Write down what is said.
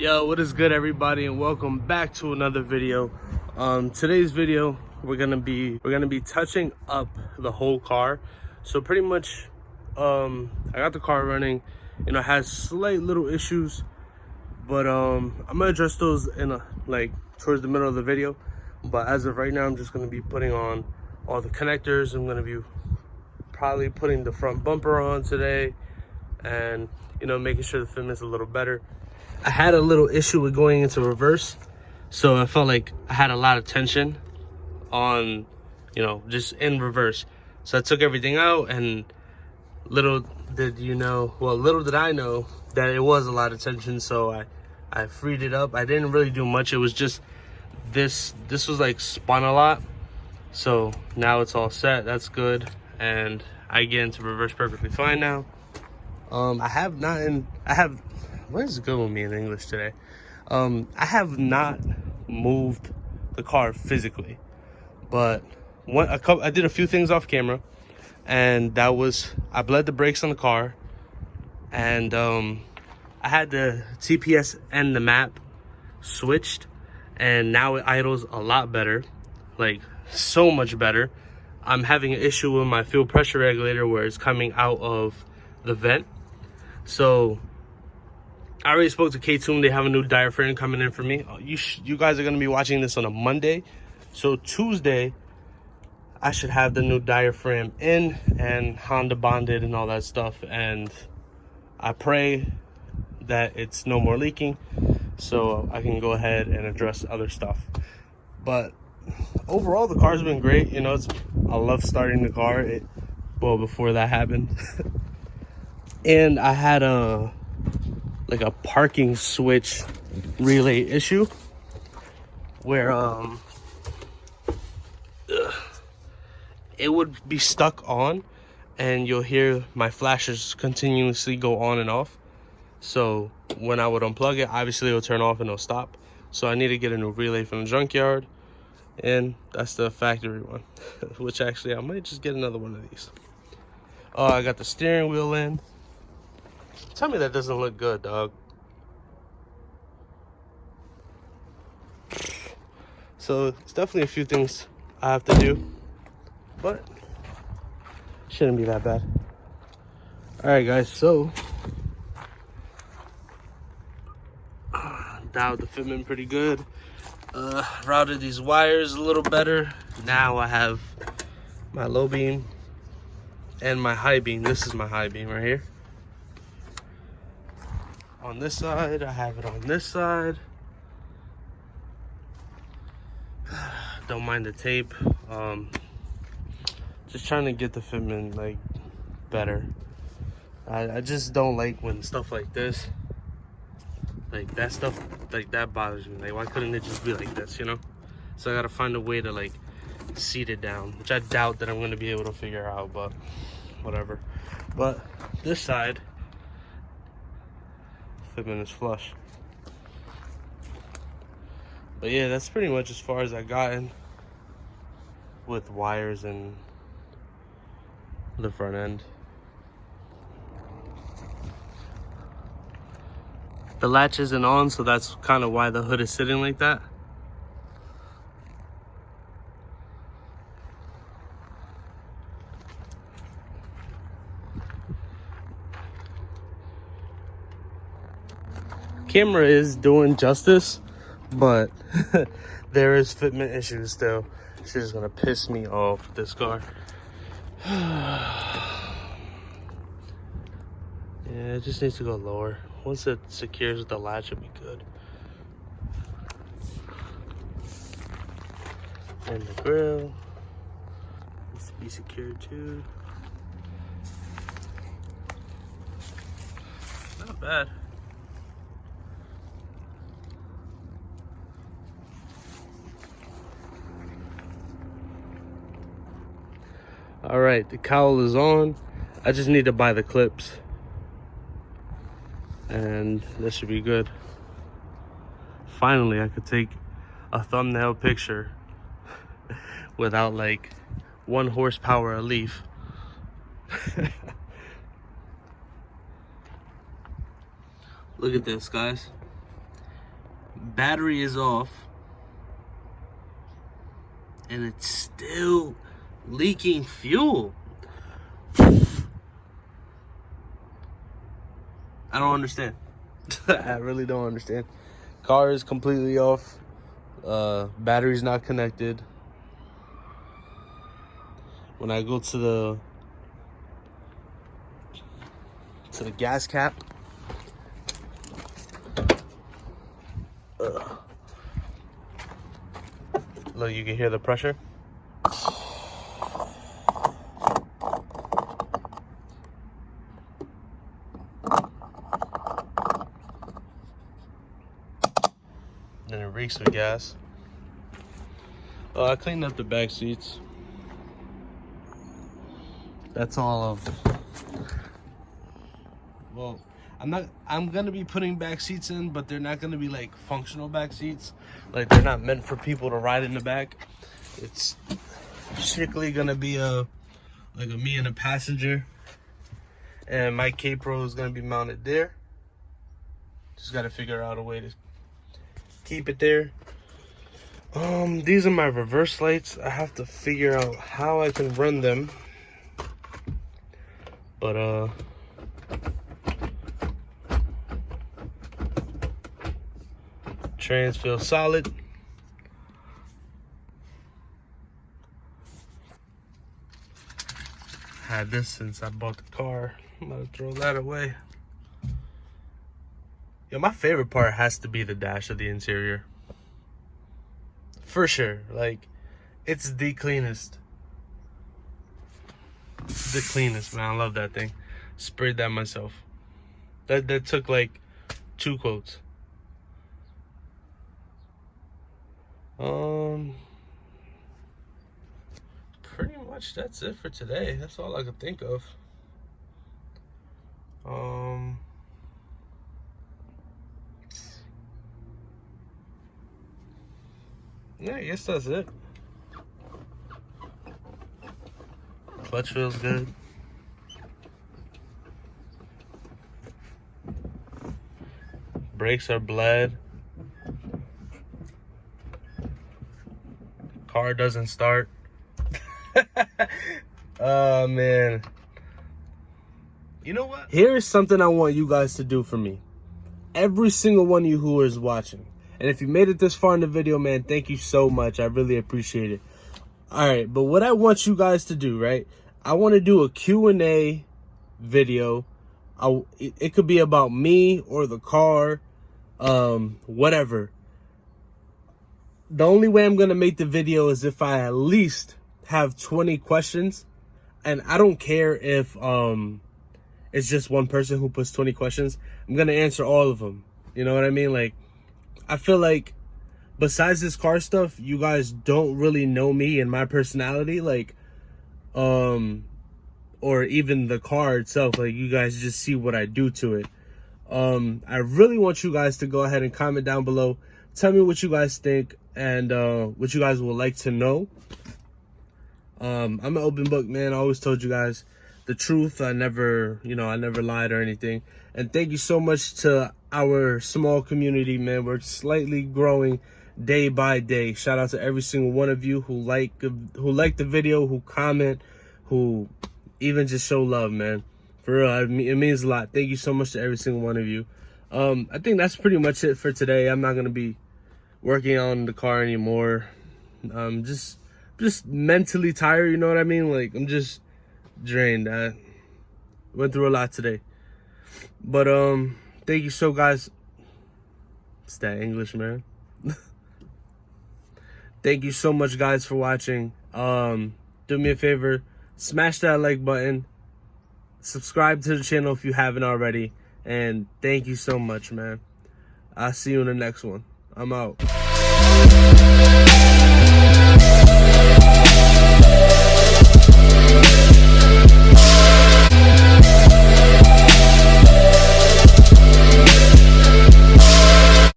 Yo, what is good, everybody, and welcome back to another video. Today's video we're gonna be touching up the whole car. So pretty much I got the car running, you know, it has slight little issues, but I'm gonna address those in towards the middle of the video. But as of right now, I'm just gonna be putting on all the connectors. I'm gonna be probably putting the front bumper on today, and you know, making sure the fitment's a little better. I had a little issue with going into reverse, so I felt like I had a lot of tension on, you know, just in reverse. So I took everything out, and little did I know that it was a lot of tension. So I freed it up. I didn't really do much. It was just this was like spun a lot. So now it's all set. That's good, and I get into reverse perfectly fine now. What is good with me in English today? I have not moved the car physically, but I did a few things off camera, and that was I bled the brakes on the car, and I had the TPS and the map switched, and now it idles a lot better, like so much better. I'm having an issue with my fuel pressure regulator where it's coming out of the vent. So I already spoke to K-Tune. They have a new diaphragm coming in for me. You guys are going to be watching this on a Monday. So Tuesday, I should have the new diaphragm in and Honda bonded and all that stuff. And I pray that it's no more leaking, so I can go ahead and address other stuff. But overall, the car's been great. You know, I love starting the car. Well, before that happened. And I had a parking switch relay issue where it would be stuck on, and you'll hear my flashers continuously go on and off. So when I would unplug it, obviously it'll turn off and it'll stop. So I need to get a new relay from the junkyard, and that's the factory one. Which actually I might just get another one of these. Oh, I got the steering wheel in. Tell me that doesn't look good, dog. So it's definitely a few things I have to do, but shouldn't be that bad. All right, guys, so dialed the fitment pretty good. Routed these wires a little better. Now I have my low beam and my high beam. This is my high beam right here. On this side, I have it on this side. Don't mind the tape. Just trying to get the fitment like better. I just don't like when stuff like this, like that stuff, like that bothers me. Like, why couldn't it just be like this, you know? So I gotta find a way to like seat it down, which I doubt that I'm gonna be able to figure out, but whatever. But this side, fitment is flush. But yeah, that's pretty much as far as I gotten with wires and the front end. The latch isn't on, so that's kind of why the hood is sitting like that. Camera is doing justice, but there is fitment issues still. It's just gonna piss me off with this car. Yeah, it just needs to go lower. Once it secures with the latch, it'll be good. And the grill needs to be secured too. Not bad. All right, the cowl is on. I just need to buy the clips, and this should be good. Finally, I could take a thumbnail picture without like 1 horsepower a leaf. Look at this, guys. battery is off, and it's still leaking fuel. I don't understand. I really don't understand. Car is completely off. Battery's not connected. When I go to the gas cap, look, you can hear the pressure. And it reeks with gas. Oh, I cleaned up the back seats. That's all of. Well, I'm gonna be putting back seats in, but they're not gonna be like functional back seats. Like, they're not meant for people to ride in the back. It's strictly gonna be like a me and a passenger, and my K-Pro is gonna be mounted there. Just gotta figure out a way to keep it there. These are my reverse lights. I have to figure out how I can run them, but trans feel solid. Had this since I bought the car. I'm gonna throw that away. Yo, my favorite part has to be the dash of the interior. For sure. Like, it's the cleanest. The cleanest, man. I love that thing. Sprayed that myself. That took like 2 coats. Pretty much that's it for today. That's all I could think of. Yeah, I guess that's it. Clutch feels good. Brakes are bled. Car doesn't start. Oh, man. You know what? Here's something I want you guys to do for me. Every single one of you who is watching. And if you made it this far in the video, man, thank you so much. I really appreciate it. All right, but what I want you guys to do, right? I want to do a Q&A video. It could be about me or the car, whatever. The only way I'm going to make the video is if I at least have 20 questions. And I don't care if it's just one person who puts 20 questions. I'm going to answer all of them. You know what I mean? Like, I feel like besides this car stuff, you guys don't really know me and my personality. Like, or even the car itself. Like, you guys just see what I do to it. I really want you guys to go ahead and comment down below. Tell me what you guys think and what you guys would like to know. I'm an open book, man. I always told you guys the truth. I never lied or anything. And thank you so much to our small community, man. We're slightly growing day by day. Shout out to every single one of you who like the video, who comment, who even just show love, man. For real, it means a lot. Thank you so much to every single one of you. I think that's pretty much it for today. I'm not gonna be working on the car anymore. Just mentally tired, you know what I mean? Like, I'm just drained. I went through a lot today. But thank you so guys. It's that English, man. Thank you so much, guys, for watching. Do me a favor, smash that like button, subscribe to the channel if you haven't already, and thank you so much, man. I'll see you in the next one. I'm out.